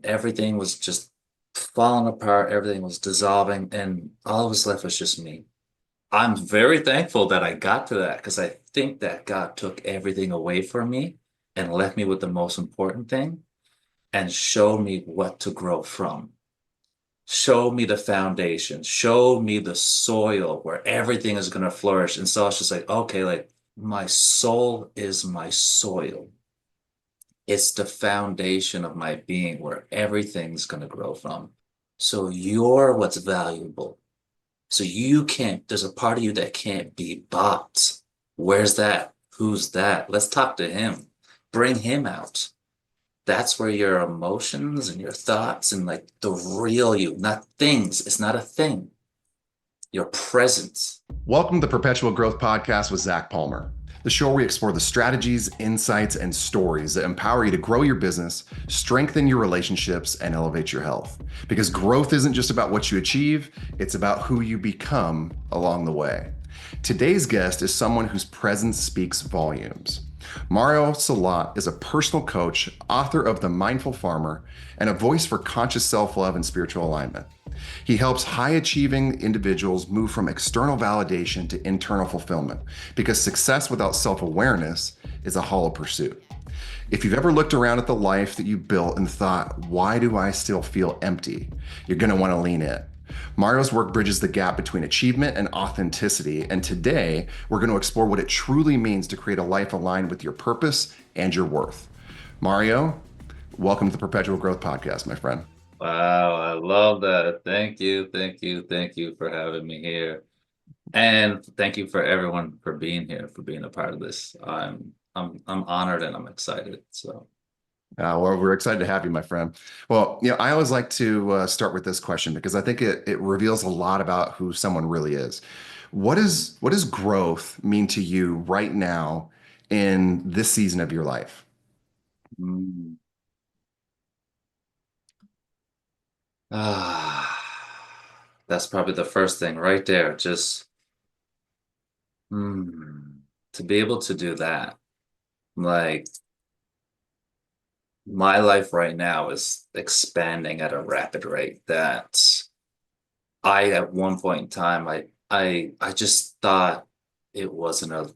and everything was just falling apart. Everything was dissolving, and all that was left was just me. I'm very thankful that I got to that because I think that God took everything away from me and left me with the most important thing and showed me what to grow from. Show me the foundation, show me the soil where everything is going to flourish. And so I was just like, okay, like my soul is my soil. It's the foundation of my being where everything's going to grow from. So you're what's valuable. So you can't, there's a part of you that can't be bought. Where's that? Who's that? Let's talk to him. Bring him out. That's where your emotions and your thoughts and like the real you, not things. It's not a thing. Your presence. Welcome to the Perpetual Growth Podcast with Zac Palmer, the show where we explore the strategies, insights, and stories that empower you to grow your business, strengthen your relationships, and elevate your health. Because growth isn't just about what you achieve, it's about who you become along the way. Today's guest is someone whose presence speaks volumes. Mario Silot is a personal coach, author of The Mindful Farmer, and a voice for conscious self-love and spiritual alignment. He helps high-achieving individuals move from external validation to internal fulfillment because success without self-awareness is a hollow pursuit. If you've ever looked around at the life that you built and thought, why do I still feel empty? You're going to want to lean in. Mario's work bridges the gap between achievement and authenticity, and today we're going to explore what it truly means to create a life aligned with your purpose and your worth. Mario, welcome to the Perpetual Growth Podcast, my friend. Wow, I love that. Thank you, thank you, thank you for having me here. And thank you for everyone for being here, for being a part of this. I'm honored and I'm excited. So Well, we're excited to have you, my friend. Well, I always like to start with this question because I think it reveals a lot about who someone really is. What does growth mean to you right now in this season of your life? mm, ah, that's probably the first thing right there. Just mm, to be able to do that. Like my life right now is expanding at a rapid rate that at one point in time I just thought it wasn't a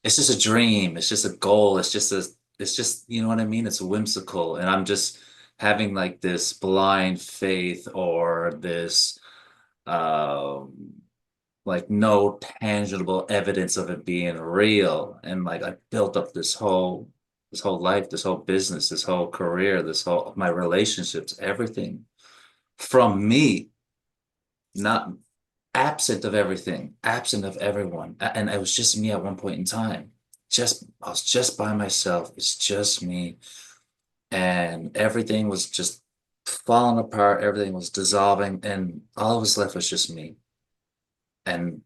it's just a dream, it's just a goal, it's just you know what I mean? It's whimsical and I'm just having like this blind faith or this um like no tangible evidence of it being real. And like I built up this whole life, this whole business, this whole career, this whole my relationships, everything from me, not absent of everything, absent of everyone. And it was just me at one point in time. Just I was just by myself. It's just me. And everything was just falling apart, everything was dissolving, and all that was left was just me. And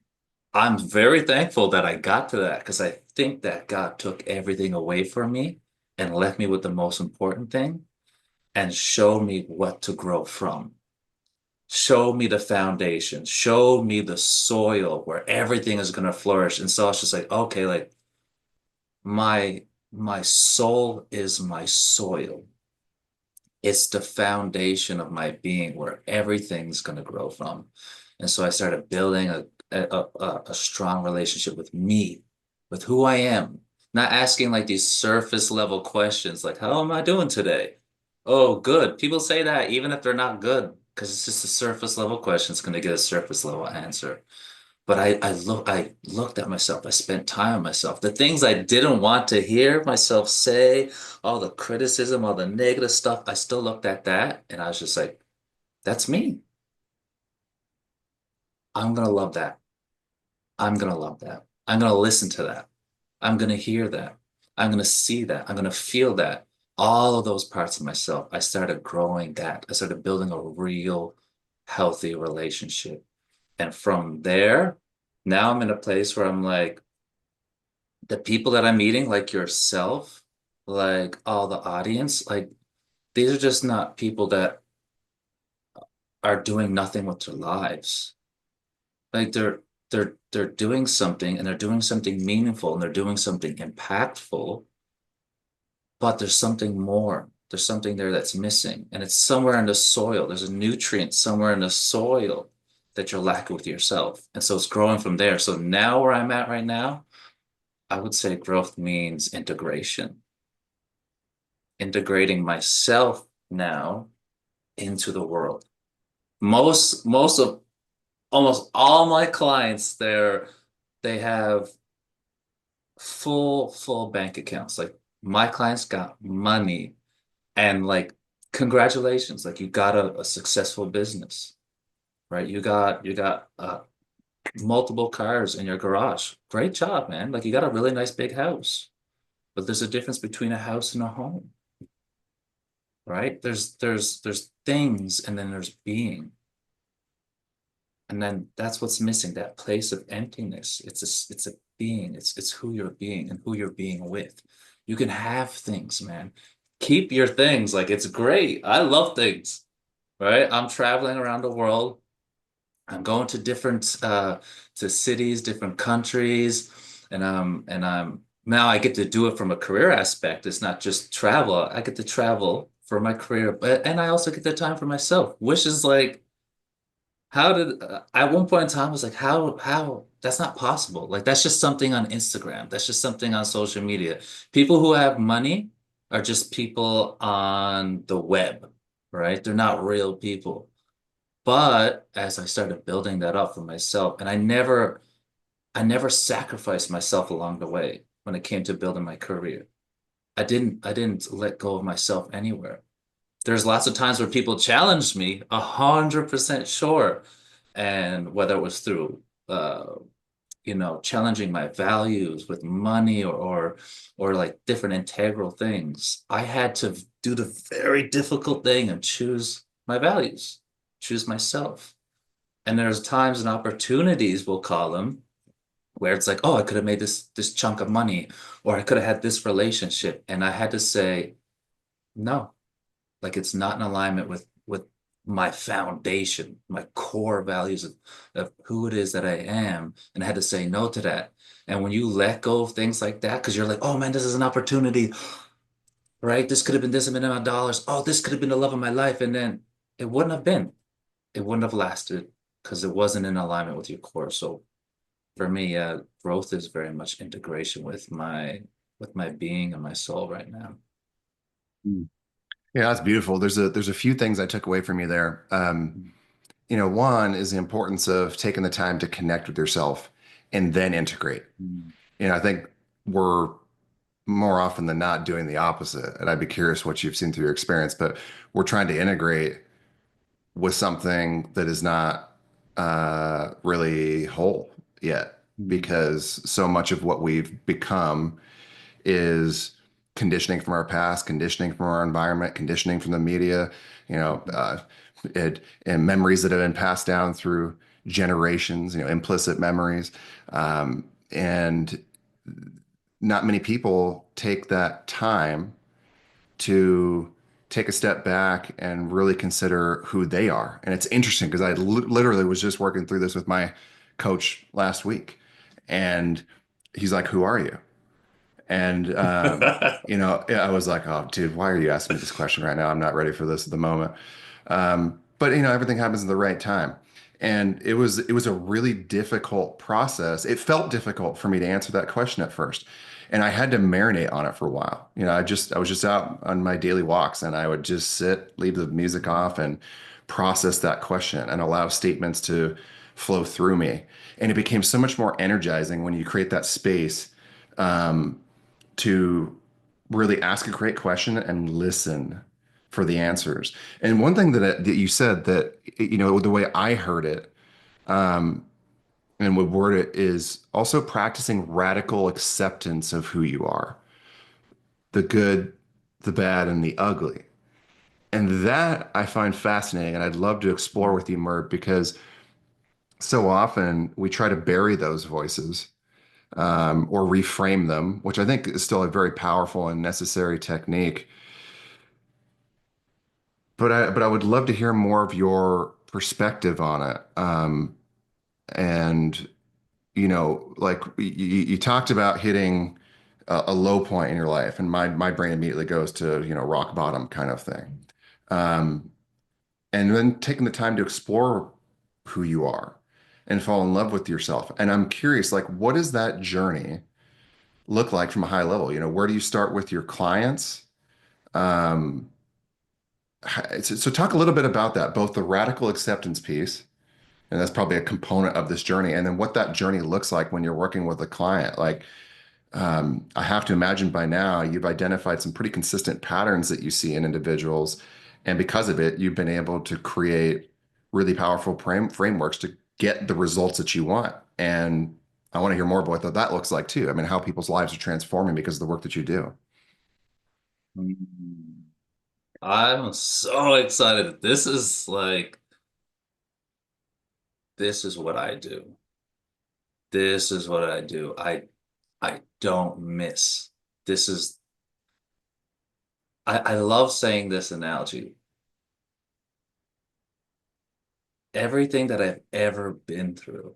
I'm very thankful that I got to that because I think that God took everything away from me and left me with the most important thing and showed me what to grow from. Show me the foundation, show me the soil where everything is going to flourish. And so it's just like, okay, like my soul is my soil. It's the foundation of my being where everything's going to grow from. And so I started building a strong relationship with me, with who I am, not asking like these surface level questions like, how am I doing today? Oh, good. People say that even if they're not good, because it's just a surface level question. It's going to get a surface level answer. But I looked at myself. I spent time on myself. The things I didn't want to hear myself say, all the criticism, all the negative stuff, I still looked at that and I was just like, that's me. I'm gonna love that. I'm gonna love that. I'm gonna listen to that. I'm gonna hear that. I'm gonna see that. I'm gonna feel that. All of those parts of myself, I started growing that. I started building a real healthy relationship. And from there, now I'm in a place where I'm like, the people that I'm meeting, like yourself, like all the audience, like these are just not people that are doing nothing with their lives. Like they're doing something and they're doing something meaningful and they're doing something impactful, but there's something more. There's something there that's missing, and it's somewhere in the soil. There's a nutrient somewhere in the soil that you're lacking with yourself. And so it's growing from there. So now where I'm at right now, I would say growth means integration, integrating myself now into the world. Most of almost all my clients, they have full bank accounts. Like my clients got money and like congratulations, like you got a successful business, right? You got multiple cars in your garage. Great job, man. Like you got a really nice big house. But there's a difference between a house and a home, right? There's things and then there's being. And then that's what's missing, that place of emptiness. It's a being. It's who you're being and who you're being with. You can have things, man. Keep your things. Like it's great. I love things, right? I'm traveling around the world. I'm going to different to cities, different countries, and I'm now I get to do it from a career aspect. It's not just travel. I get to travel for my career, but and I also get the time for myself, which is like how did at one point in time I was like how that's not possible. Like that's just something on Instagram. That's just something on social media. People who have money are just people on the web, right? They're not real people. But as I started building that up for myself, and I never sacrificed myself along the way when it came to building my career. I didn't let go of myself anywhere. There's lots of times where people challenged me, 100% sure. And whether it was through challenging my values with money or like different integral things, I had to do the very difficult thing and choose my values, choose myself. And there's times and opportunities, we'll call them, where it's like, oh, I could have made this chunk of money, or I could have had this relationship. And I had to say, no, like it's not in alignment with my foundation, my core values of who it is that I am. And I had to say no to that. And when you let go of things like that, because you're like, oh man, this is an opportunity, right? This could have been this amount of dollars. Oh, this could have been the love of my life. And then it wouldn't have been. It wouldn't have lasted because it wasn't in alignment with your core. So for me, growth is very much integration with my being and my soul right now. Mm. Yeah, that's beautiful. There's a few things I took away from you there. One is the importance of taking the time to connect with yourself and then integrate. Mm. I think we're more often than not doing the opposite. And I'd be curious what you've seen through your experience, but we're trying to integrate with something that is not really whole yet, Mm. because so much of what we've become is conditioning from our past, conditioning from our environment, conditioning from the media, you know, uh, and memories that have been passed down through generations, implicit memories. And not many people take that time to take a step back and really consider who they are. And it's interesting because I literally was just working through this with my coach last week. And he's like, "Who are you?" And, I was like, "Oh, dude, why are you asking me this question right now? I'm not ready for this at the moment." But everything happens at the right time. And it was a really difficult process. It felt difficult for me to answer that question at first. And I had to marinate on it for a while. I was just out on my daily walks and I would just sit, leave the music off and process that question and allow statements to flow through me. And it became so much more energizing when you create that space um, to really ask a great question and listen for the answers. And one thing that you said that, the way I heard it, um, and would word it is also practicing radical acceptance of who you are, the good, the bad, and the ugly. And that I find fascinating. And I'd love to explore with you, Mert, because so often we try to bury those voices or reframe them, which I think is still a very powerful and necessary technique. But I would love to hear more of your perspective on it. And like you talked about hitting a low point in your life, and my brain immediately goes to, rock bottom kind of thing. Um, and then taking the time to explore who you are and fall in love with yourself. And I'm curious, like, what does that journey look like from a high level? Where do you start with your clients? Um, so talk a little bit about that, both the radical acceptance piece, and that's probably a component of this journey, and then what that journey looks like when you're working with a client. Like, I have to imagine by now you've identified some pretty consistent patterns that you see in individuals. And because of it, you've been able to create really powerful frameworks to get the results that you want. And I want to hear more about what that looks like too. I mean, how people's lives are transforming because of the work that you do. Mm. I'm so excited. This is what I do. This is what I do. I don't miss. This is I love saying this analogy. Everything that I've ever been through,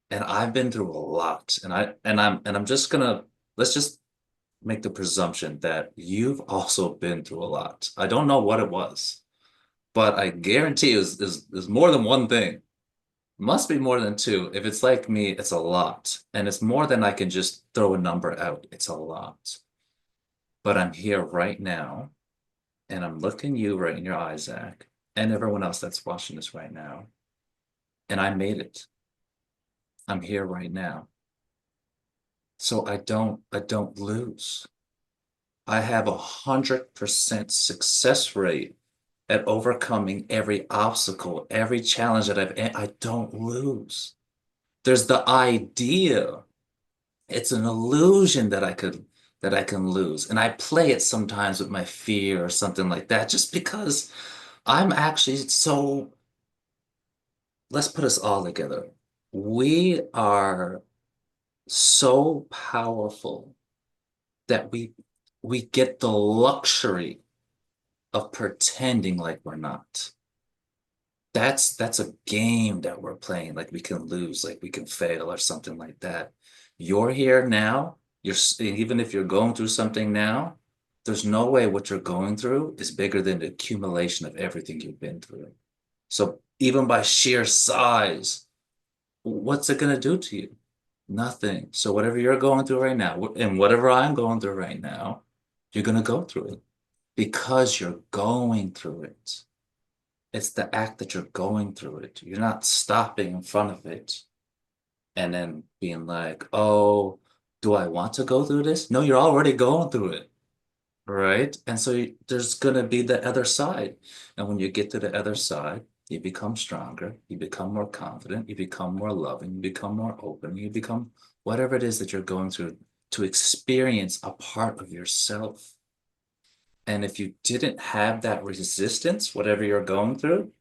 and I've been through a lot, and I'm just gonna let's just make the presumption that you've also been through a lot. I don't know what it was, but I guarantee is more than one thing. Must be more than two. If it's like me, it's a lot. And it's more than I can just throw a number out. It's a lot. But I'm here right now, and I'm looking you right in your eyes, Zach, and everyone else that's watching this right now. And I made it. I'm here right now. So I don't lose. I have 100% success rate at overcoming every obstacle, every challenge that I don't lose. There's the idea. It's an illusion that I can lose. And I play it sometimes with my fear or something like that, just because I'm actually so, let's put us all together. We are so powerful that we get the luxury of pretending like we're not. That's a game that we're playing. Like we can lose, like we can fail or something like that. You're here now. Even if you're going through something now, there's no way what you're going through is bigger than the accumulation of everything you've been through. So even by sheer size, what's it going to do to you? Nothing. So whatever you're going through right now, and whatever I'm going through right now, you're going to go through it because you're going through it. It's the act that you're going through it. You're not stopping in front of it and then being like, oh, do I want to go through this? No, you're already going through it, right? And so there's going to be the other side. And when you get to the other side, you become stronger, you become more confident, you become more loving, you become more open, you become whatever it is that you're going through to experience a part of yourself. And if you didn't have that resistance, whatever you're going through,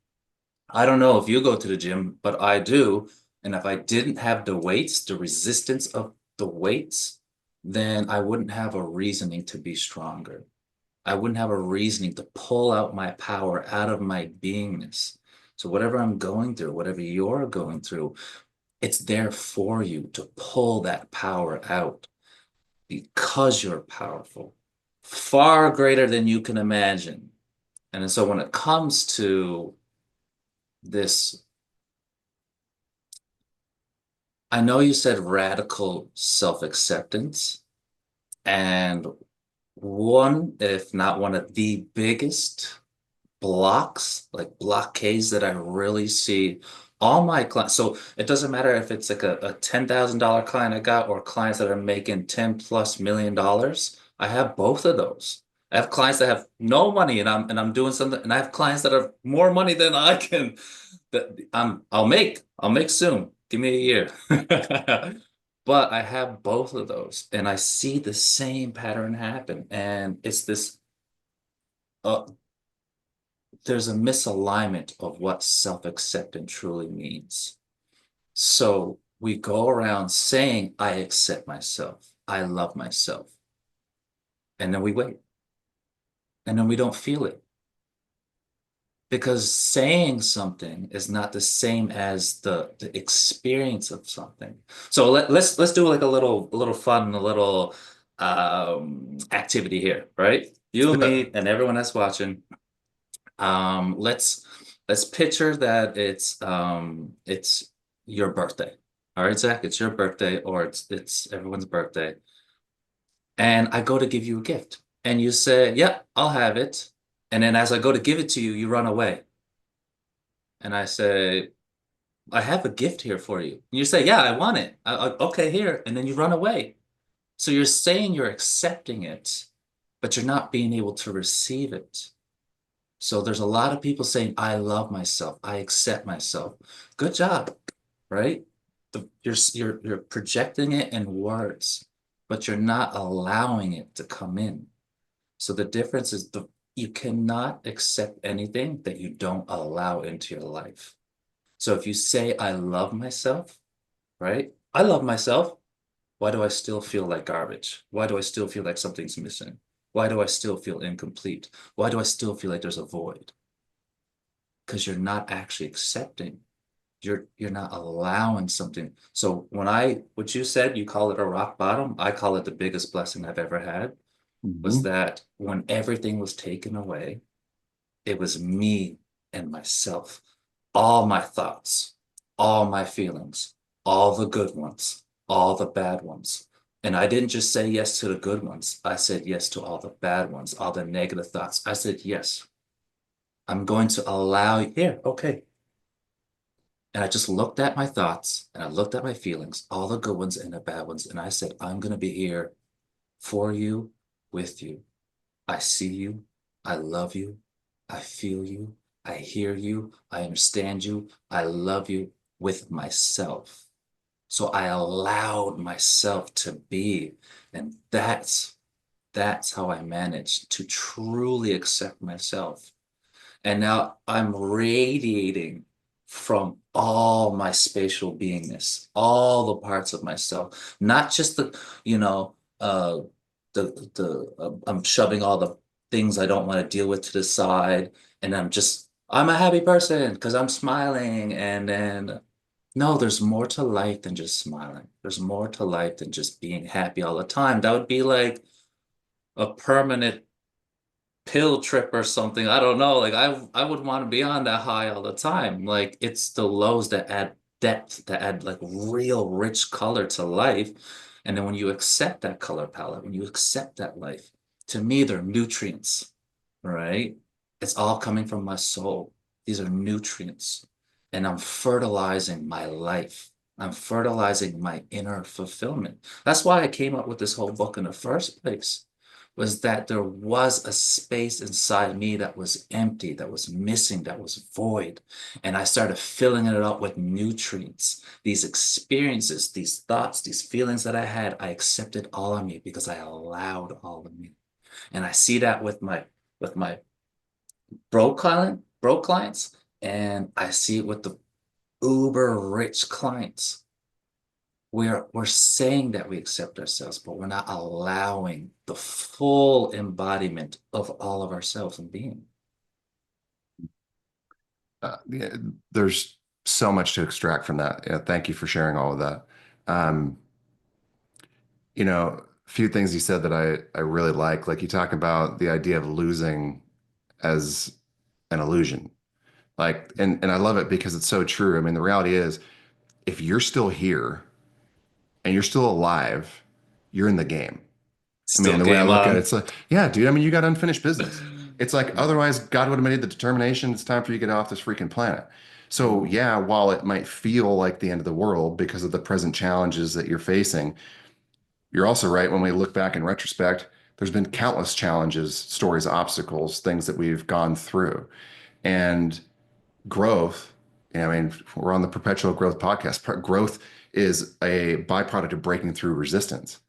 I don't know if you go to the gym, but I do. And if I didn't have the weights, the resistance of the weights, then I wouldn't have a reasoning to be stronger. I wouldn't have a reasoning to pull out my power out of my beingness. So whatever I'm going through, whatever you're going through, it's there for you to pull that power out because you're powerful, far greater than you can imagine. And so when it comes to this, I know you said radical self-acceptance, and one, if not one of the biggest blocks, like blockades that I really see all my clients. So it doesn't matter if it's like a $10,000 client I got or clients that are making 10 plus million dollars. I have both of those. I have clients that have no money and I'm doing something, and I have clients that have more money than I can that I'll make soon. Give me a year. But I have both of those and I see the same pattern happen. And it's this uh, there's a misalignment of what self-acceptance truly means. So we go around saying, I accept myself, I love myself, and then we wait, and then we don't feel it because saying something is not the same as the experience of something. So let's do like a little fun, a little. activity here, right? You and me and everyone that's watching. Let's picture that it's your birthday. All right, Zach, it's your birthday, or it's everyone's birthday. And I go to give you a gift. And you say, "Yep, I'll have it." And then as I go to give it to you, you run away. And I say, "I have a gift here for you." And you say, "Yeah, I want it." Okay, here. And then you run away. So you're saying you're accepting it, but you're not being able to receive it. So there's a lot of people saying, "I love myself. I accept myself." Good job, right? You're projecting it in words, but you're not allowing it to come in. So the difference is you cannot accept anything that you don't allow into your life. So if you say, "I love myself," right? I love myself. Why do I still feel like garbage? Why do I still feel like something's missing? Why do I still feel incomplete? Why do I still feel like there's a void? Because you're not actually accepting. You're not allowing something. So what you said, you call it a rock bottom. I call it the biggest blessing I've ever had, was Mhm. that when everything was taken away, it was me and myself, all my thoughts, all my feelings, all the good ones, all the bad ones. And I didn't just say yes to the good ones. I said yes to all the bad ones, all the negative thoughts. I said, yes, I'm going to allow you here. Okay. And I just looked at my thoughts and I looked at my feelings, all the good ones and the bad ones. And I said, I'm going to be here for you, with you. I see you. I love you. I feel you. I hear you. I understand you. I love you with myself. So I allowed myself to be. And that's how I managed to truly accept myself. And now I'm radiating from all my spatial beingness, all the parts of myself, not just you know, uh, I'm shoving all the things I don't want to deal with to the side, and I'm a happy person because I'm smiling. And then, no, there's more to life than just smiling. There's more to life than just being happy all the time. That would be like a permanent pill trip or something. I don't know. Like I would want to be on that high all the time. Like it's the lows that add depth, that add like real rich color to life. And then when you accept that color palette, when you accept that life, to me, they're nutrients, right? It's all coming from my soul. These are nutrients. And I'm fertilizing my life. I'm fertilizing my inner fulfillment. That's why I came up with this whole book in the first place, was that there was a space inside me that was empty, that was missing, that was void. And I started filling it up with nutrients. These experiences, these thoughts, these feelings that I had, I accepted all of me because I allowed all of me. And I see that with my broke clients, and I see it with the uber rich clients. We're saying that we accept ourselves, but we're not allowing the full embodiment of all of ourselves and being. Yeah, there's so much to extract from that. Yeah, thank you for sharing all of that. Um, a few things you said that I really like you talk about the idea of losing as an illusion. And I love it because it's so true. I mean, the reality is if you're still here and you're still alive, you're in the game. I mean, Still the way I game look at it, on. it's like, yeah, dude, I mean, you got unfinished business. It's like, otherwise, God would have made the determination it's time for you to get off this freaking planet. So, Mm, yeah, while it might feel like the end of the world because of the present challenges that you're facing, you're also right. When we look back in retrospect, there's been countless challenges, stories, obstacles, things that we've gone through. And growth, I mean, we're on the Perpetual Growth podcast. Growth is a byproduct of breaking through resistance.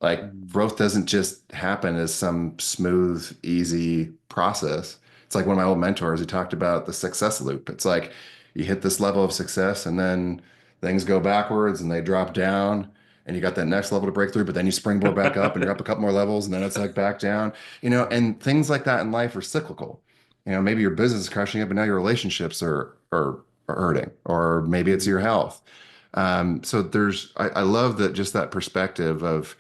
Like mm, growth doesn't just happen as some smooth, easy process. It's like one of my old mentors who talked about the success loop. It's like you hit this level of success and then things go backwards and they drop down and you got that next level to break through, but then you springboard back up and you're up a couple more levels and then it's like back down, and things like that in life are cyclical. Maybe your business is crushing it, but now your relationships are hurting, or maybe it's your mm, health. So I love that, just that perspective of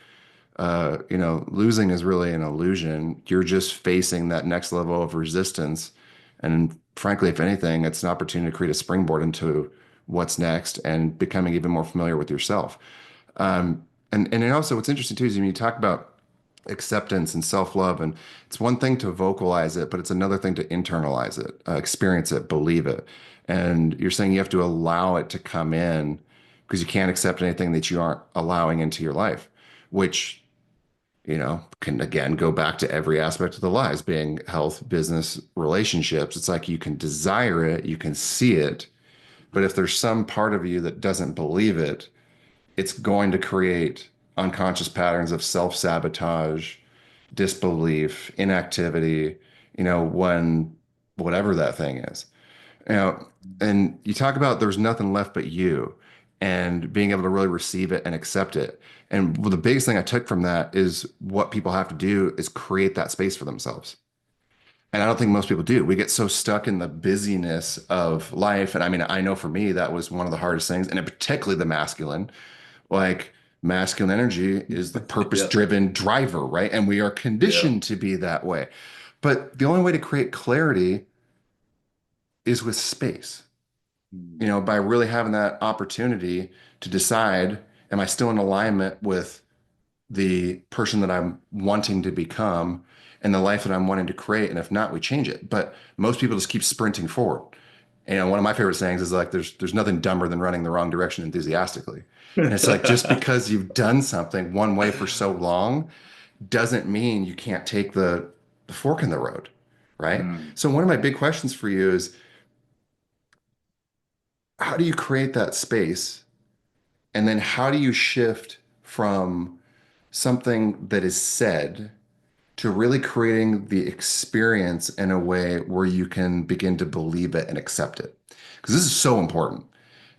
losing is really an illusion. You're just facing that next level of resistance. And frankly, if anything, it's an opportunity to create a springboard into what's next and becoming even more familiar with yourself. And then also what's interesting too is when you talk about acceptance and self-love, and it's one thing to vocalize it, but it's another thing to internalize it, experience it, believe it. And you're saying you have to allow it to come in because you can't accept anything that you aren't allowing into your life, which can again go back to every aspect of the lives being health, business, relationships. It's like you can desire it, you can see it, but if there's some part of you that doesn't believe it, it's going to create unconscious patterns of self-sabotage, disbelief, inactivity, when whatever that thing is. You know, and you talk about there's nothing left but you and being able to really receive it and accept it. And the biggest thing I took from that is what people have to do is create that space for themselves. And I don't think most people do. We get so stuck in the busyness of life. And I mean, I know for me, that was one of the hardest things, and particularly the masculine. Like masculine energy is the Yeah. purpose-driven driver, right? And we are Yeah. conditioned to be that way. But the only way to create clarity is with space, by really having that opportunity to decide, am I still in alignment with the person that I'm wanting to become and the life that I'm wanting to create? And if not, we change it. But most people just keep sprinting forward. And one of my favorite sayings is like, there's nothing dumber than running the wrong direction enthusiastically. And it's like, just because you've done something one way for so long doesn't mean you can't take the fork in the road, right? Mm. So one of my big questions for you is, how do you create that space? And then how do you shift from something that is said to really creating the experience in a way where you can begin to believe it and accept it? Because this is so important.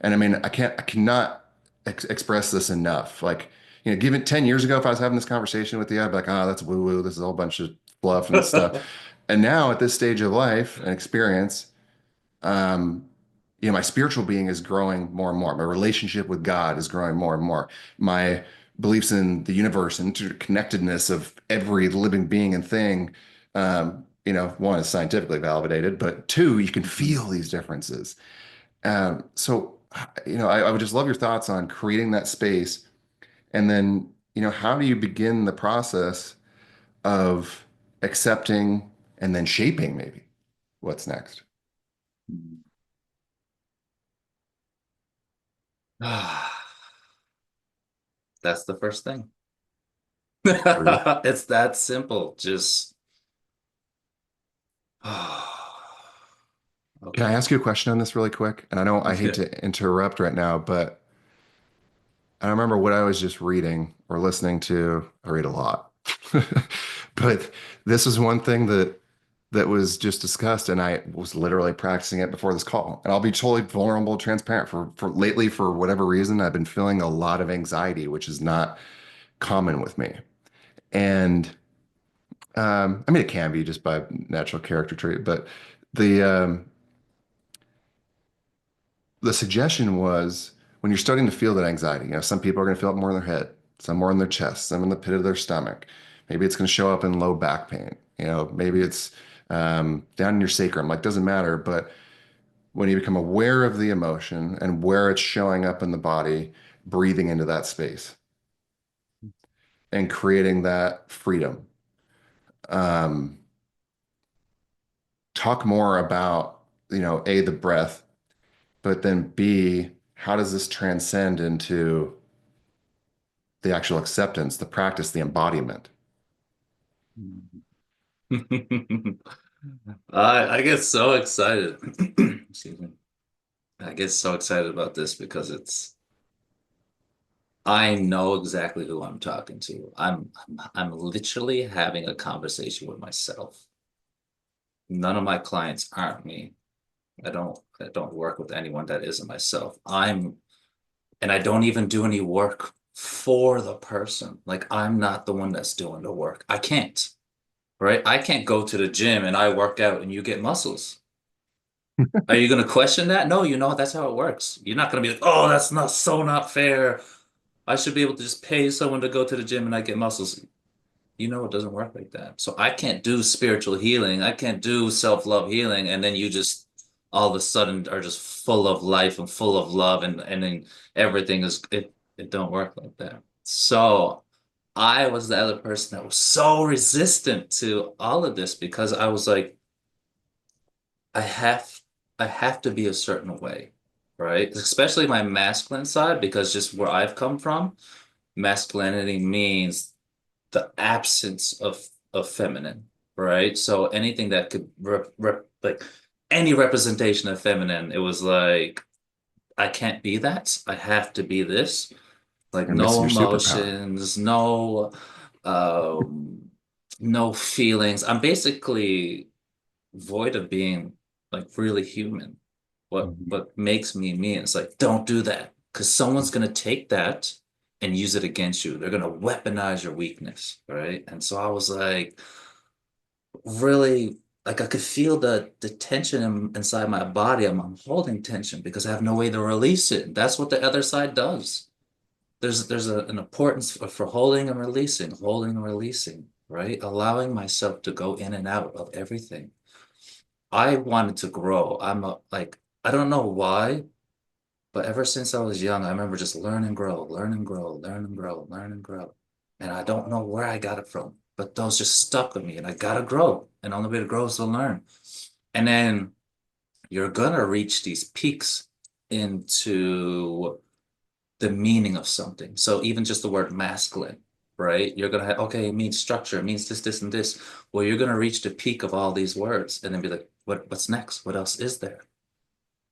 And I mean, I cannot express this enough. Like, given 10 years ago, if I was having this conversation with you, I'd be like, oh, that's woo woo. This is a whole bunch of fluff and stuff. And now at this stage of life and experience, um, my spiritual being is growing more and more. My relationship with God is growing more and more. My beliefs in the universe and interconnectedness of every living being and thing, one is scientifically validated, but two, you can feel these differences. So, I would just love your thoughts on creating that space. And then, how do you begin the process of accepting and then shaping maybe what's next? That's the first thing. Truth. It's that simple. Just Can I okay. ask you a question on this really quick? And I know I hate Yeah. to interrupt right now, but I remember what I was just reading or listening to. I read a lot. But this was one thing that was just discussed, and I was literally practicing it before this call. And I'll be totally vulnerable, transparent. For lately, for whatever reason, I've been feeling a lot of anxiety, which is not common with me. And I mean, it can be just by natural character trait, but the the suggestion was when you're starting to feel that anxiety, some people are going to feel it more in their head, some more in their chest, some in the pit of their stomach. Maybe it's going to show up in low back pain. Maybe it's down in your sacrum. Like, doesn't matter. But when you become aware of the emotion and where it's showing up in the body, breathing into that space and creating that freedom. Um, Talk more about, A, the breath, but then B, how does this transcend into the actual acceptance, the practice, the embodiment? I get so excited. Excuse me. I get so excited about this because I know exactly who I'm talking to. I'm literally having a conversation with myself. None of my clients aren't me. I don't work with anyone that isn't myself. And I don't even do any work for the person. Like I'm not the one that's doing the work. I can't, right? I can't go to the gym and I work out and you get muscles. Are you going to question that? No, that's how it works. You're not going to be like, oh, that's not fair. I should be able to just pay someone to go to the gym and I get muscles. You know, it doesn't work like that. So I can't do spiritual healing. I can't do self-love healing. And then you just all of a sudden are just full of life and full of love and then everything is it don't work like that. So I was the other person that was so resistant to all of this because I was like, I have I have to be a certain way, right? Especially my masculine side, because just where I've come from, masculinity means the absence of feminine, right? So anything that could like any representation of feminine, it was like I can't be that. I have to be this. Like You're missing no your superpower. emotions, um no feelings. I'm basically void of being like really human. Mhm. What makes me me? It's like don't do that because someone's gonna take that and use it against you. They're gonna weaponize your weakness, right? And so I was like really like I could feel the tension inside my body. I'm holding tension because I have no way to release it. That's what the other side does. An importance for holding and releasing, right? Allowing myself to go in and out of everything. I wanted to grow. I don't know why, but ever since I was young, I remember just learn and grow, learn and grow, learn and grow, learn and grow. And I don't know where I got it from, but those just stuck with me and I gotta grow. And the only way to grow is to learn. And then you're gonna reach these peaks into the meaning of something. So even just the word masculine, right? You're gonna have, okay, it means structure, it means this, this, and this. Well, you're gonna reach the peak of all these words and then be like, what's next? What else is there?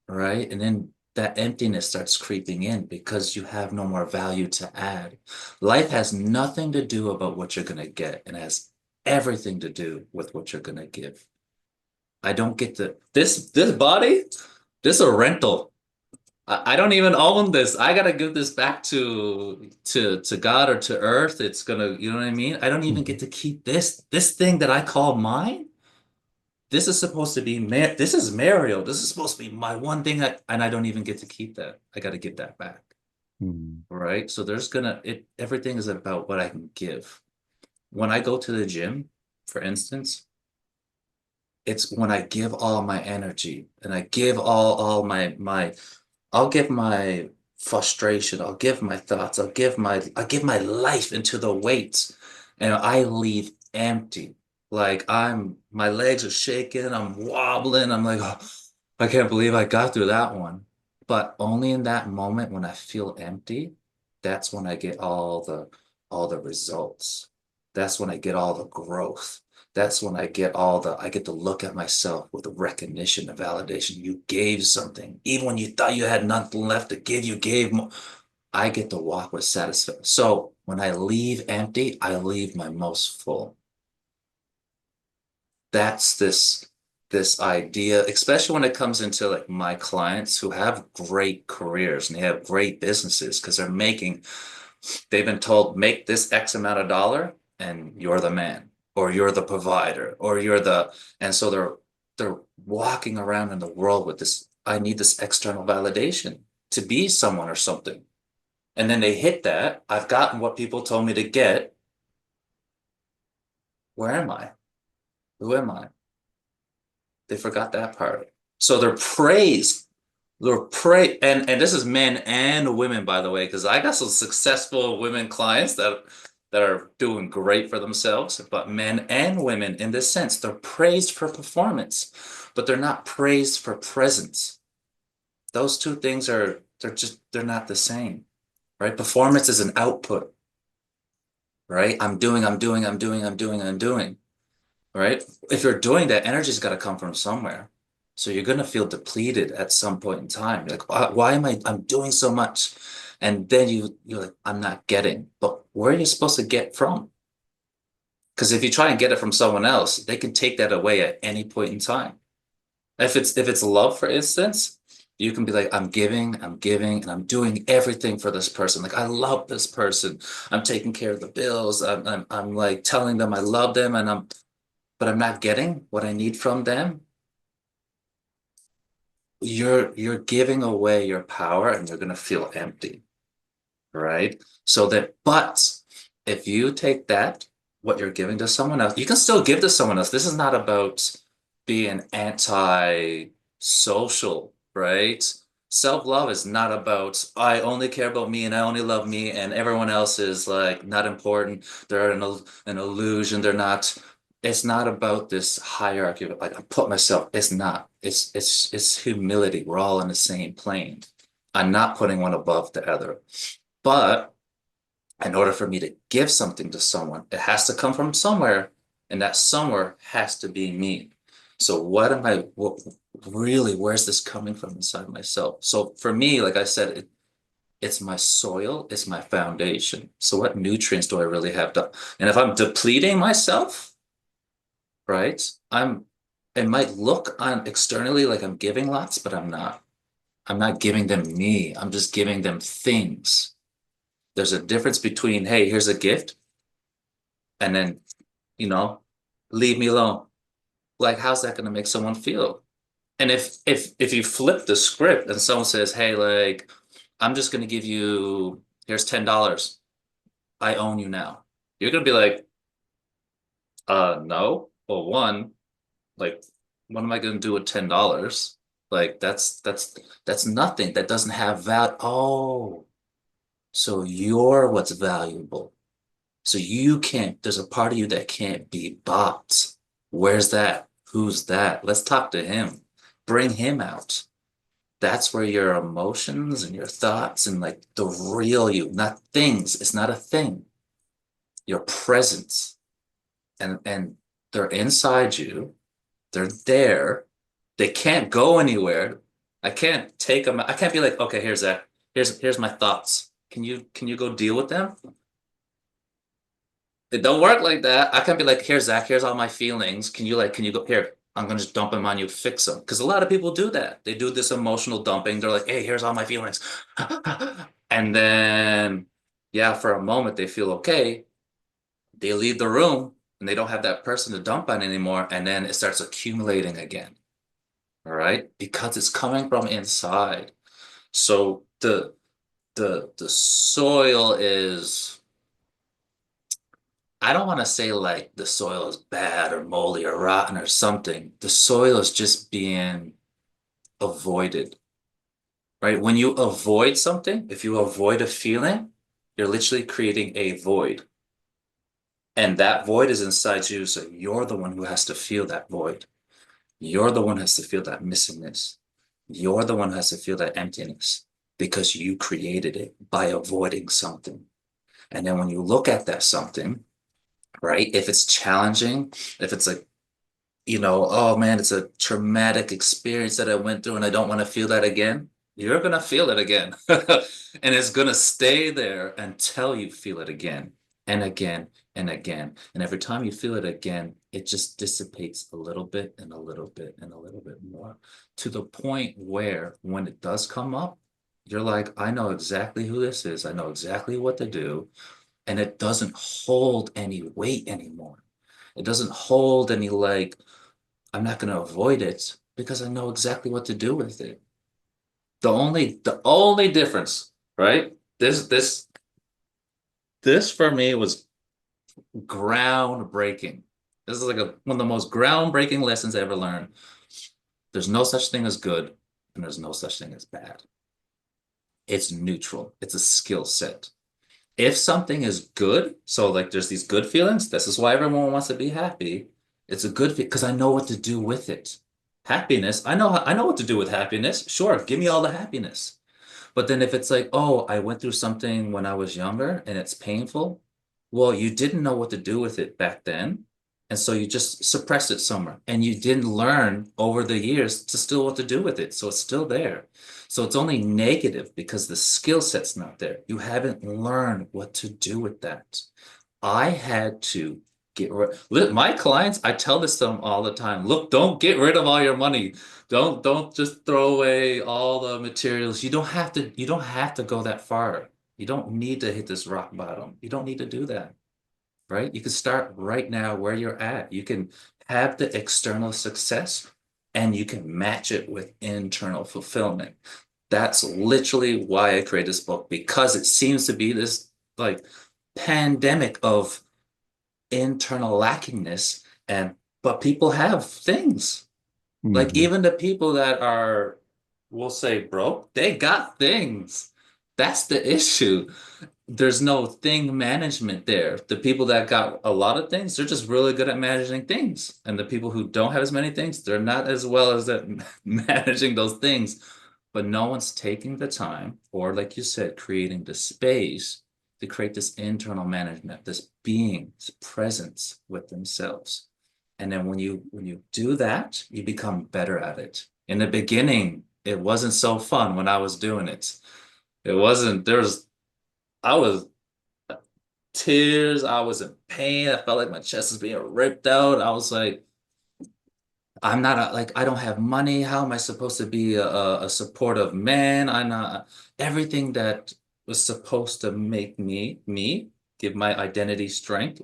Right? And then that emptiness starts creeping in because you have no more value to add. Life has nothing to do about what you're gonna get and has everything to do with what you're gonna give. I don't get to this body, this a rental. I don't even own this. I gotta give this back to God or to Earth. It's gonna, you know what I mean? I don't even Mhm. get to keep this thing that I call mine. This is supposed to be this is Mario. This is supposed to be my one thing and I don't even get to keep that. I gotta give that back. Mhm. Right? So there's gonna everything is about what I can give. When I go to the gym, for instance, it's when I give all my energy and I give all my I'll give my frustration, I'll give my thoughts, I give my life into the weights and I leave empty. Like my legs are shaking, I'm wobbling, I'm like, oh, I can't believe I got through that one. But only in that moment when I feel empty, that's when I get all the results. That's when I get all the growth. That's when I get to look at myself with recognition and validation. You gave something. Even when you thought you had nothing left to give, you gave more. I get to walk with satisfaction. So when I leave empty, I leave my most full. That's this idea, especially when it comes into like my clients who have great careers and they have great businesses because they've been told make this X amount of dollar and you're the man or you're the provider or and so they're walking around in the world with this, I need this external validation to be someone or something. And then they hit that, I've gotten what people told me to get. Where am I? Who am I? They forgot that part. So and this is men and women, by the way, because I got some successful women clients that are doing great for themselves, but men and women in this sense, they're praised for performance, but they're not praised for presence. Those two things they're not the same, right? Performance is an output, right? I'm doing. Right? If you're doing that, energy's got to come from somewhere. So you're going to feel depleted at some point in time. You're like, why am I'm doing so much? And then you're like, I'm not getting. But where are you supposed to get from? Because if you try and get it from someone else, they can take that away at any point in time. If it's love, for instance, you can be like, I'm giving, and I'm doing everything for this person. Like, I love this person. I'm taking care of the bills. I'm like telling them I love them, but I'm not getting what I need from them, you're giving away your power and you're gonna feel empty, right? So that, but if you take that, what you're giving to someone else, you can still give to someone else. This is not about being anti-social, right? Self-love is not about, I only care about me and I only love me and everyone else is like not important. They're an illusion. They're not, it's not about this hierarchy of like I put myself, it's not. It's humility. We're all on the same plane. I'm not putting one above the other. But in order for me to give something to someone, it has to come from somewhere, and that somewhere has to be me. So what am I, really, where's this coming from inside myself? So for me, like I said, it's my soil, it's my foundation. So what nutrients do I really have to, and if I'm depleting myself, right? It might look on externally like I'm giving lots, but I'm not. I'm not giving them me. I'm just giving them things. There's a difference between, hey, here's a gift, and then, you know, leave me alone. Like, how's that going to make someone feel? And if you flip the script and someone says, hey, like, I'm just going to give you, here's $10. I own you now. You're going to be like, no. Well, one, like, what am I going to do with $10? Like, that's nothing. That doesn't have value. Oh, so you're what's valuable. So you can't, there's a part of you that can't be bought. Where's that? Who's that? Let's talk to him. Bring him out. That's where your emotions and your thoughts and like the real you, not things. It's not a thing. Your presence and they're inside you. They're there. They can't go anywhere. I can't take them. I can't be like, okay, here's that. Here's my thoughts. Can you go deal with them? It don't work like that. I can't be like, here, Zach, here's all my feelings. Can you go here? I'm gonna just dump them on you, fix them. Because a lot of people do that. They do this emotional dumping. They're like, hey, here's all my feelings. And then, yeah, for a moment they feel okay. They leave the room and they don't have that person to dump on anymore. And then it starts accumulating again. All right. Because it's coming from inside. So the soil is, I don't want to say like the soil is bad or moldy or rotten or something. The soil is just being avoided, right? When you avoid something, if you avoid a feeling, you're literally creating a void. And that void is inside you. So you're the one who has to feel that void. You're the one who has to feel that missingness. You're the one who has to feel that emptiness because you created it by avoiding something. And then when you look at that something, right? If it's challenging, if it's like, oh man, it's a traumatic experience that I went through and I don't want to feel that again. You're gonna feel it again. And it's gonna stay there until you feel it again and again and again. And every time you feel it again, it just dissipates a little bit and a little bit and a little bit more to the point where when it does come up, you're like, I know exactly who this is. I know exactly what to do. And it doesn't hold any weight anymore. It doesn't hold any like, I'm not going to avoid it because I know exactly what to do with it. The only difference, right? This for me was groundbreaking. This is like one of the most groundbreaking lessons I ever learned. There's no such thing as good, and there's no such thing as bad. It's neutral. It's a skill set. If something is good, so like there's these good feelings, this is why everyone wants to be happy. It's a good because I know what to do with it. Happiness, I know what to do with happiness. Sure, give me all the happiness. But then if it's like, oh, I went through something when I was younger and it's painful, well, you didn't know what to do with it back then. And so you just suppressed it somewhere and you didn't learn over the years to still what to do with it. So it's still there. So it's only negative because the skill set's not there. You haven't learned what to do with that. I had to get rid. My clients, I tell this to them all the time. Look, don't get rid of all your money. Don't just throw away all the materials. You don't have to go that far. You don't need to hit this rock bottom. You don't need to do that, right? You can start right now where you're at. You can have the external success and you can match it with internal fulfillment. That's literally why I created this book, because it seems to be this like pandemic of internal lackingness, and but people have things. Like Hmm. even the people that are, we'll say broke, they got things. That's the issue. There's no thing management there. The people that got a lot of things, they're just really good at managing things. And the people who don't have as many things, they're not as well as at managing those things. But no one's taking the time, or like you said, creating the space to create this internal management, this being, this presence with themselves. And then when you do that, you become better at it. In the beginning, it wasn't so fun when I was doing it. It wasn't, I was tears. I was in pain. I felt like my chest was being ripped out. I was like, I don't have money. How am I supposed to be a supportive man? I'm not everything that was supposed to make me, give my identity strength,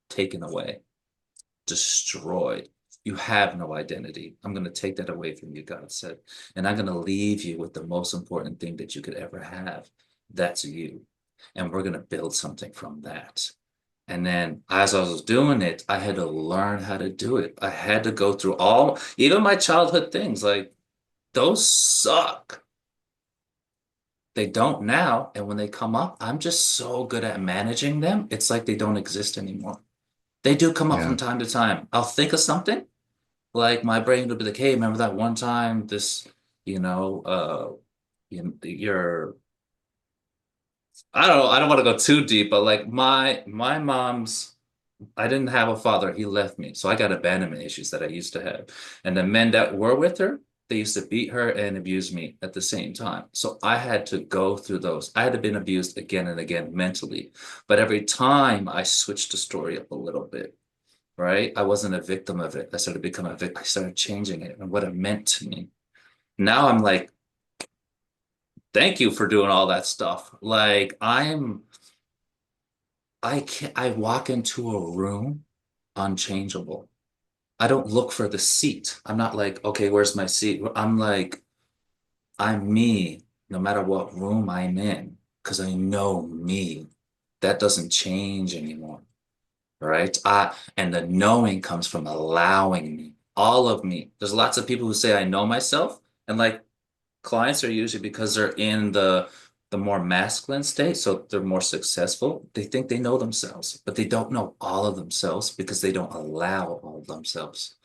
taken away, destroyed. You have no identity. I'm going to take that away from you, God said. And I'm going to leave you with the most important thing that you could ever have. That's you. And we're going to build something from that. And then as I was doing it, I had to learn how to do it. I had to go through all, even my childhood things, like those suck. They don't now. And when they come up, I'm just so good at managing them. It's like they don't exist anymore. They do come up from Yeah. time to time. I'll think of something, like my brain would be like, hey, remember that one time this, you know, you're, I don't want to go too deep, but like my mom's, I didn't have a father. He left me. So I got abandonment issues that I used to have. And the men that were with her, they used to beat her and abuse me at the same time. So I had to go through those. I had been abused again and again mentally. But every time I switched the story up a little bit, right? I wasn't a victim of it. I started becoming a victim. I started changing it and what it meant to me. Now I'm like, thank you for doing all that stuff. Like I can't, I walk into a room unchangeable. I don't look for the seat. I'm not like, okay, where's my seat? I'm like, I'm me, no matter what room I'm in, because I know me. That doesn't change anymore, right? And the knowing comes from allowing me, all of me. There's lots of people who say I know myself, and like clients are usually because they're in the more masculine state, so they're more successful. They think they know themselves, but they don't know all of themselves because they don't allow all of themselves.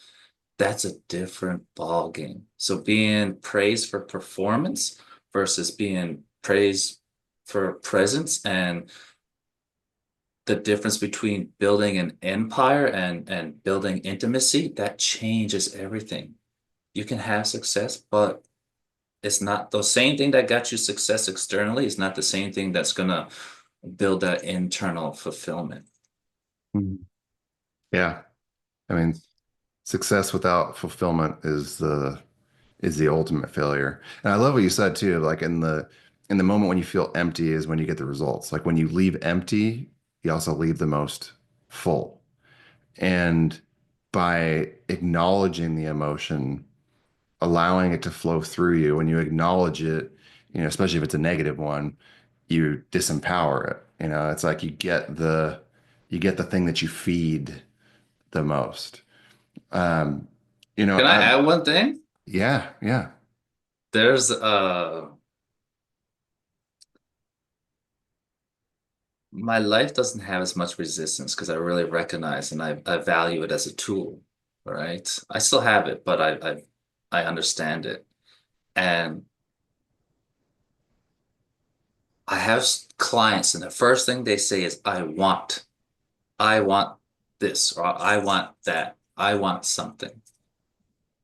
That's a different ball game. So being praised for performance versus being praised for presence, and the difference between building an empire and building intimacy, that changes everything. You can have success, but it's not the same thing that got you success externally. It's not the same thing that's gonna build that internal fulfillment. Mhm. Yeah. I mean, success without fulfillment is the ultimate failure. And I love what you said too, like in the moment when you feel empty is when you get the results. Like when you leave empty, you also leave the most full. And by acknowledging the emotion, allowing it to flow through you, when you acknowledge it, especially if it's a negative one, you disempower it. It's like you get the thing that you feed the most. Um, Can I I add one thing? yeah, yeah. There's my life doesn't have as much resistance because I really recognize and I value it as a tool, right? I still have it, but I understand it. And I have clients, and the first thing they say is, I want this, or I want that. I want something.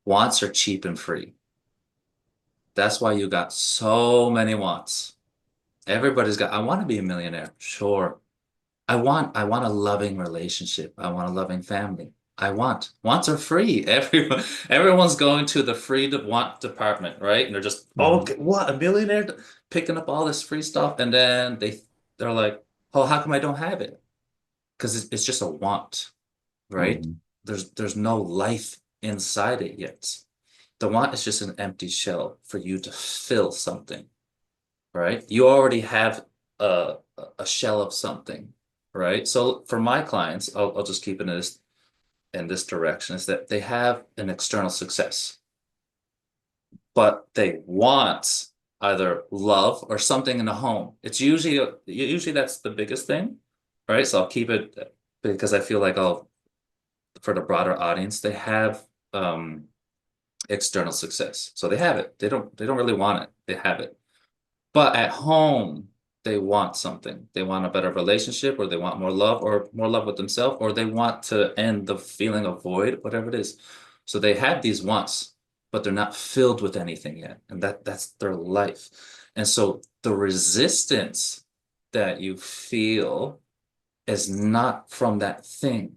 Wants are cheap and free. That's why you got so many wants. Everybody's got, I want to be a millionaire. Sure. I want a loving relationship. I want a loving family. Wants are free. Everyone's going to the free to want department, right? And they're just, oh, Mhm. what, a millionaire picking up all this free stuff. And then they're like, oh, how come I don't have it? Because it's just a want, right? Mhm. There's no life inside it yet. The want is just an empty shell for you to fill something, right? You already have a a shell of something, right? So for my clients, I'll just keep it in this direction, is that they have an external success, but they want either love or something in the home. It's usually that's the biggest thing, right? So I'll keep it because I feel like I'll for the broader audience, they have external success. So they have it. They don't really want it. They have it. But at home, they want something. They want a better relationship, or they want more love, or more love with themselves, or they want to end the feeling of void, whatever it is. So they have these wants, but they're not filled with anything yet. And that's their life. And so the resistance that you feel is not from that thing.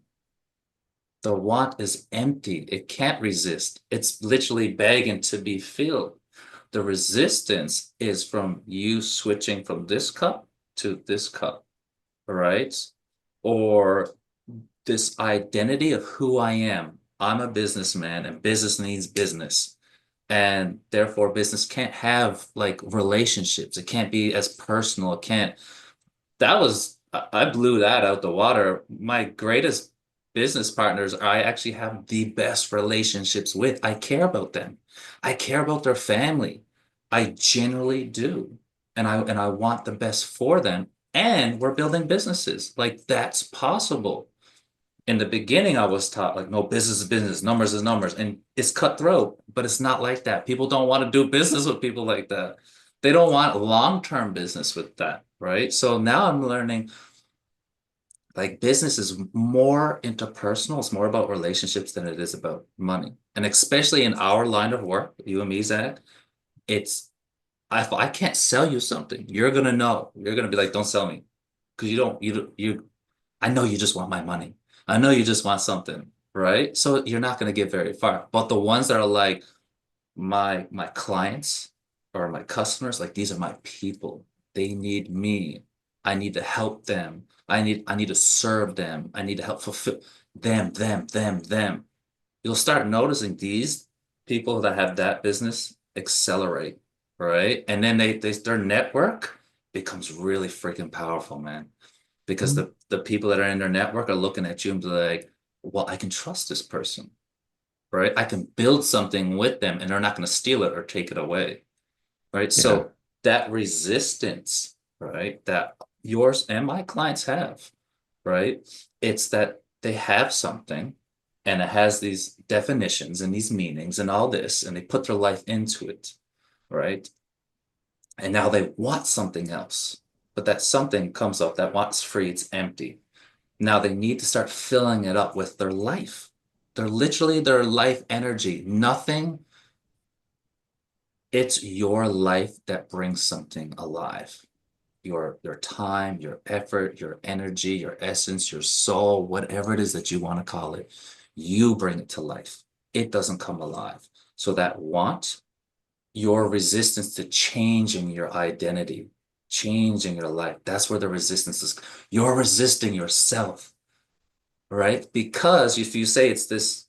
The want is empty. It can't resist. It's literally begging to be filled. The resistance is from you switching from this cup to this cup, right? Or this identity of who I am. I'm a businessman and business needs business. And therefore, business can't have like relationships. It can't be as personal. It can't that was I blew that out the water. My greatest business partners I actually have the best relationships with. I care about them. I care about their family. I generally do. And I want the best for them. And we're building businesses. Like that's possible. In the beginning, I was taught like, no, business is business, numbers is numbers, and it's cutthroat, but it's not like that. People don't want to do business with people like that. They don't want long-term business with that, right? So now I'm learning like business is more interpersonal. It's more about relationships than it is about money. And especially in our line of work, you and me, Zach, it's if I can't sell you something, you're gonna know. You're gonna be like, don't sell me. Because I know you just want my money. I know you just want something, right? So you're not going to get very far. But the ones that are like my clients or my customers, like these are my people. They need me. I need to help them. I need to serve them. I need to help fulfill them. You'll start noticing these people that have that business accelerate, right? And then their network becomes really freaking powerful, man, because the people that are in their network are looking at you and be like, well, I can trust this person, right? I can build something with them and they're not going to steal it or take it away, right? Yeah. So that resistance, right, that yours and my clients have, right? It's that they have something and it has these definitions and these meanings and all this, and they put their life into it, right? And now they want something else, but that something comes up that wants free, it's empty. Now they need to start filling it up with their life. They're literally their life energy. Nothing, it's your life that brings something alive. Your time, your effort, your energy, your essence, your soul, whatever it is that you want to call it, you bring it to life. It doesn't come alive. So that want, your resistance to changing your identity, changing your life, that's where the resistance is. You're resisting yourself, right? Because if you say it's this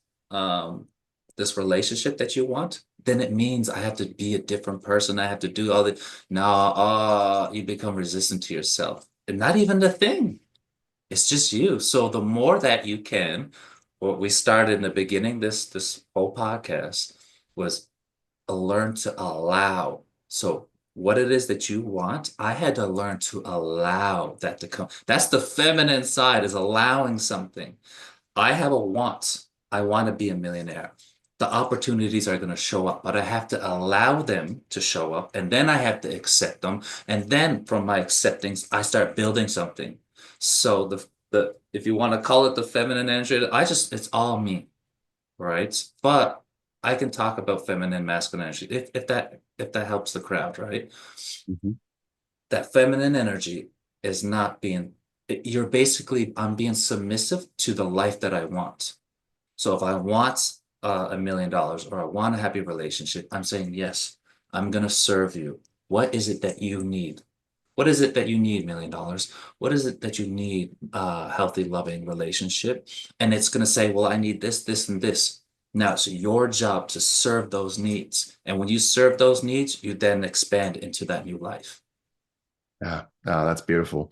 relationship that you want, then it means I have to be a different person. I have to do all the no, you become resistant to yourself. And not even the thing. It's just you. So the more that you can, what we started in the beginning, this whole podcast was learn to allow. So what it is that you want, I had to learn to allow that to come. That's the feminine side, is allowing something. I have a want. I want to be a millionaire. The opportunities are going to show up, but I have to allow them to show up, and then I have to accept them. And then from my acceptance, I start building something. So the if you want to call it the feminine energy, it's all me, right? But I can talk about feminine, masculine energy if that helps the crowd, right? Mhm. That feminine energy is not being, you're basically, I'm being submissive to the life that I want. So if I want $1 million or I want a happy relationship, I'm saying, yes, I'm going to serve you. What is it that you need? What is it that you need, $1 million? What is it that you need, healthy, loving relationship? And it's going to say, well, I need this, this, and this. Now it's your job to serve those needs. And when you serve those needs, you then expand into that new life. Yeah, oh, that's beautiful.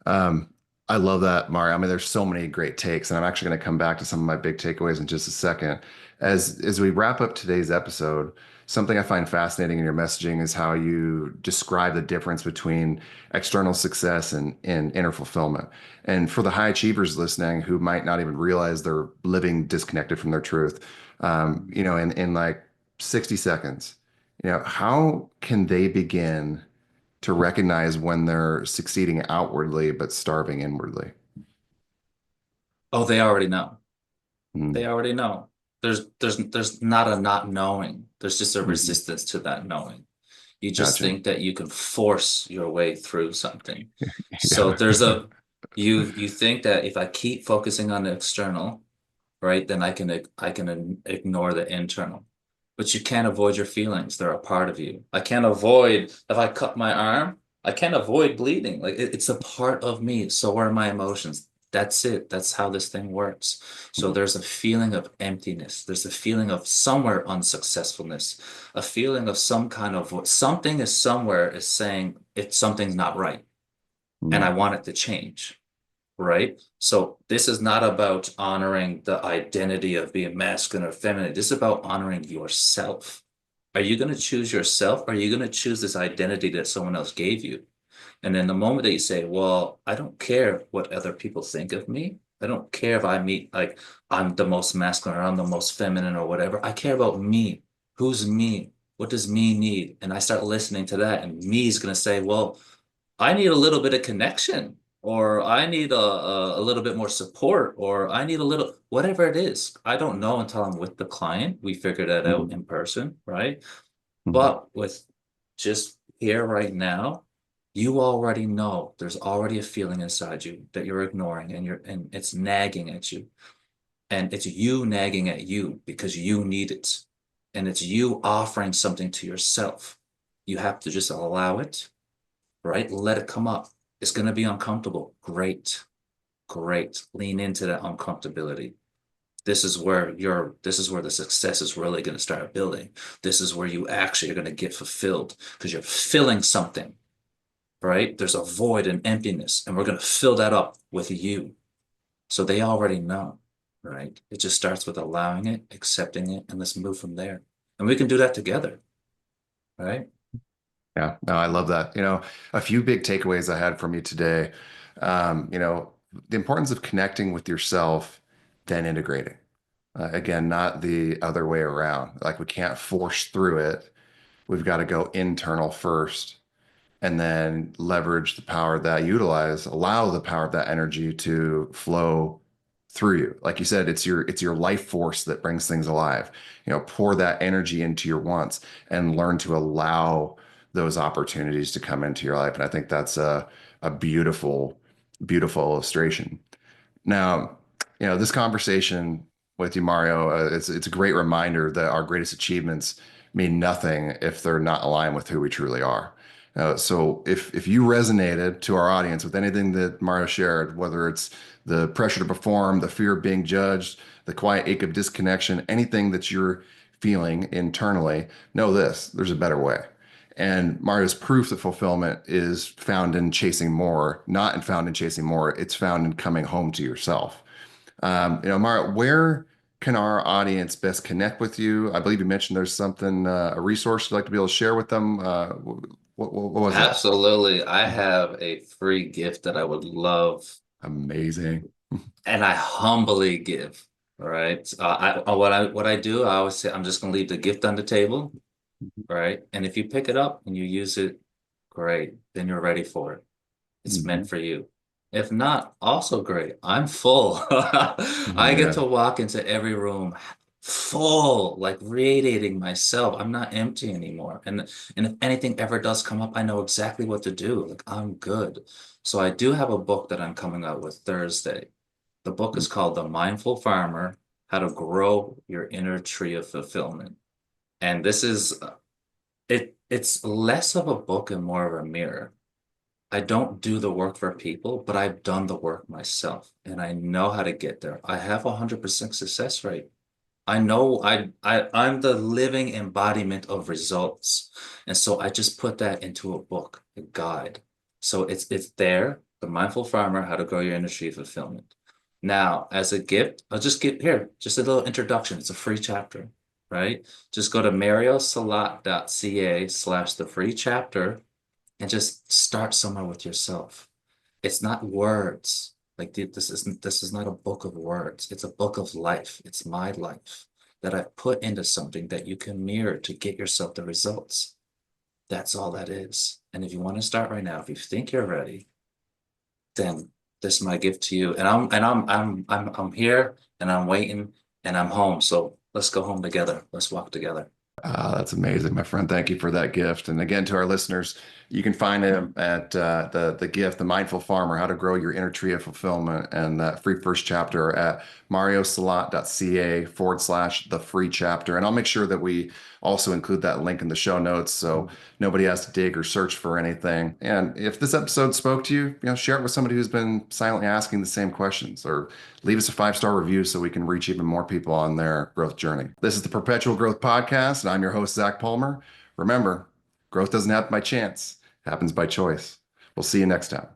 Um, I love that, Mario. I mean, there's so many great takes, and I'm actually going to come back to some of my big takeaways in just a second. As we wrap up today's episode, something I find fascinating in your messaging is how you describe the difference between external success and inner fulfillment. And for the high achievers listening who might not even realize they're living disconnected from their truth, in like 60 seconds, how can they begin to recognize when they're succeeding outwardly but starving inwardly? Oh, they already know. They Mm, already know. There's not a not knowing. There's just a mhm. resistance to that knowing. You just Gotcha. think that you can force your way through something. So Yeah. there's a you think that if I keep focusing on the external, right, then I can ignore the internal. But you can't avoid your feelings. They're a part of you. I can't avoid if I cut my arm, I can't avoid bleeding. Like it's a part of me. So are my emotions. That's it. That's how this thing works. So Mhm, there's a feeling of emptiness. There's a feeling of somewhere unsuccessfulness, a feeling of some kind of something is somewhere is saying it's something's not right, and I mhm, want it to change. Right? So this is not about honoring the identity of being masculine or feminine. This is about honoring yourself. Are you going to choose yourself? Or are you going to choose this identity that someone else gave you? And then the moment that you say, well, I don't care what other people think of me. I don't care if I meet like I'm the most masculine or I'm the most feminine or whatever. I care about me. Who's me? What does me need? And I start listening to that, and me is going to say, well, I need a little bit of connection, or I need a little bit more support, or I need a little, whatever it is. I don't know until I'm with the client. We figure that out mhm, in person, right? mhm, But with just here right now, you already know there's already a feeling inside you that you're ignoring, and it's nagging at you. And it's you nagging at you because you need it. And it's you offering something to yourself. You have to just allow it, right? Let it come up. It's going to be uncomfortable. Great. Great. Lean into that uncomfortability. This is where the success is really going to start building. This is where you actually are going to get fulfilled because you're filling something, right? There's a void and emptiness, and we're going to fill that up with you. So they already know, right? It just starts with allowing it, accepting it, and let's move from there. And we can do that together, right? Yeah, no, I love that. A few big takeaways I had from you today. The importance of connecting with yourself, then integrating. Again, not the other way around. Like we can't force through it. We've got to go internal first and then leverage the power of that, allow the power of that energy to flow through you. Like you said, it's your life force that brings things alive. Pour that energy into your wants and learn to allow those opportunities to come into your life. And I think that's a beautiful, beautiful illustration. Now, this conversation with you, Mario, it's a great reminder that our greatest achievements mean nothing if they're not aligned with who we truly are. So if you resonated to our audience with anything that Mario shared, whether it's the pressure to perform, the fear of being judged, the quiet ache of disconnection, anything that you're feeling internally, know this: there's a better way. And Mario's proof that fulfillment is found in chasing more, not in found in chasing more. It's found in coming home to yourself. Mario, where can our audience best connect with you? I believe you mentioned there's something, a resource you'd like to be able to share with them. What was that? Absolutely. I have a free gift that I would love, Amazing. and I humbly give. All right. What I do, I always say I'm just gonna leave the gift on the table, right? And if you pick it up and you use it, great. Then you're ready for it. It's meant Mhm. for you. If not, also great. I'm full. I get to Yeah. walk into every room full, like radiating myself. I'm not empty anymore. And if anything ever does come up, I know exactly what to do. Like I'm good. So I do have a book that I'm coming out with Thursday. The book is called The Mindful Farmer: How to Grow Your Inner Tree of Fulfillment. And this is it's less of a book and more of a mirror. I don't do the work for people, but I've done the work myself and I know how to get there. I have a 100% success rate. I know I'm the living embodiment of results. And so I just put that into a book, a guide. So it's there, The Mindful Farmer, How to Grow Your Industry of Fulfillment. Now, as a gift, I'll just give here, just a little introduction. It's a free chapter, right? Just go to mariosilot.ca/the free chapter and just start somewhere with yourself. It's not words. Like this is not a book of words. It's a book of life. It's my life that I've put into something that you can mirror to get yourself the results. That's all that is. And if you want to start right now, if you think you're ready, then this is my gift to you. And I'm here and I'm waiting and I'm home. So let's go home together. Let's walk together. That's amazing, my friend. Thank you for that gift. And again, to our listeners, you can find him at the gift, The Mindful Farmer, How to Grow Your Inner Tree of Fulfillment, and that free first chapter at mariosilot.ca/the free chapter. And I'll make sure that we also include that link in the show notes so nobody has to dig or search for anything. And if this episode spoke to you, share it with somebody who's been silently asking the same questions, or leave us a 5-star review so we can reach even more people on their growth journey. This is the Perpetual Growth Podcast, and I'm your host, Zac Palmer. Remember, growth doesn't happen by chance, it happens by choice. We'll see you next time.